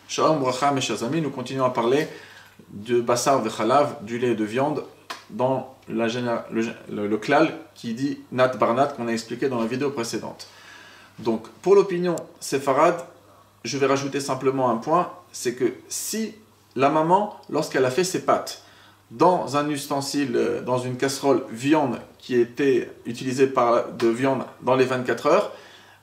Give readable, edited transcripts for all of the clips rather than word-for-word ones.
Shalom bracha, mes chers amis, nous continuons à parler de bassar de chalav, du lait et de viande, dans le klal qui dit nat barnat qu'on a expliqué dans la vidéo précédente. Donc, pour l'opinion séfarade, je vais rajouter simplement un point, c'est que si la maman, lorsqu'elle a fait ses pâtes, dans un ustensile, dans une casserole viande qui était utilisée de viande dans les 24 heures,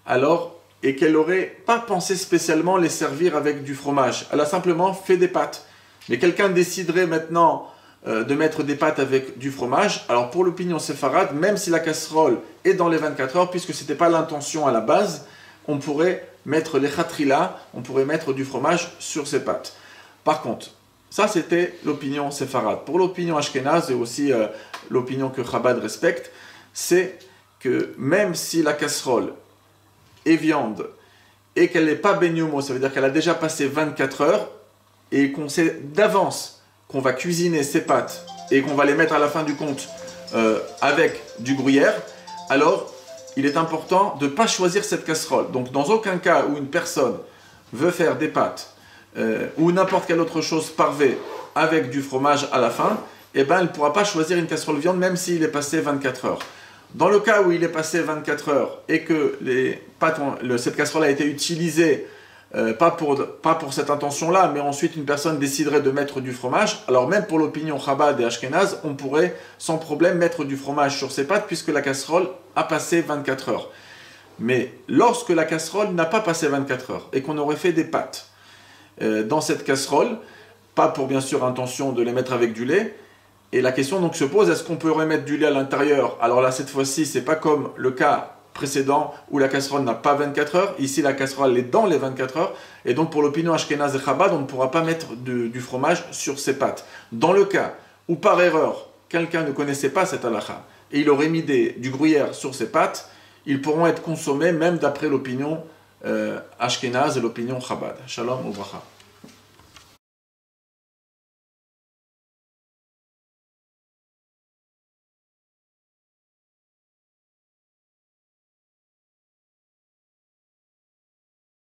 alors, et qu'elle n'aurait pas pensé spécialement les servir avec du fromage. Elle a simplement fait des pâtes. Mais quelqu'un déciderait maintenant de mettre des pâtes avec du fromage. Alors pour l'opinion séfarade, même si la casserole est dans les 24 heures, puisque ce n'était pas l'intention à la base, on pourrait mettre les khatrila, on pourrait mettre du fromage sur ces pâtes. Par contre, ça c'était l'opinion séfarade. Pour l'opinion ashkénaze et aussi l'opinion que Chabad respecte, c'est que même si la casserole et viande, et qu'elle n'est pas benyumo, ça veut dire qu'elle a déjà passé 24 heures, et qu'on sait d'avance qu'on va cuisiner ces pâtes, et qu'on va les mettre à la fin du compte avec du gruyère, alors il est important de ne pas choisir cette casserole. Donc dans aucun cas où une personne veut faire des pâtes, ou n'importe quelle autre chose parvée avec du fromage à la fin, eh ben, elle ne pourra pas choisir une casserole viande même s'il est passé 24 heures. Dans le cas où il est passé 24 heures et que cette casserole a été utilisée, pas pour cette intention-là, mais ensuite une personne déciderait de mettre du fromage, alors même pour l'opinion Chabad et Ashkenaz, on pourrait sans problème mettre du fromage sur ses pâtes puisque la casserole a passé 24 heures. Mais lorsque la casserole n'a pas passé 24 heures et qu'on aurait fait des pâtes dans cette casserole, pas pour bien sûr intention de les mettre avec du lait, et la question donc se pose, est-ce qu'on peut remettre du lait à l'intérieur? Alors là, cette fois-ci, c'est pas comme le cas précédent où la casserole n'a pas 24 heures. Ici, la casserole est dans les 24 heures. Et donc, pour l'opinion Ashkenaz et Chabad, on ne pourra pas mettre du fromage sur ses pâtes. Dans le cas où, par erreur, quelqu'un ne connaissait pas cette halakha et il aurait mis du gruyère sur ses pâtes, ils pourront être consommés même d'après l'opinion Ashkenaz et l'opinion Chabad. Shalom ou bracha.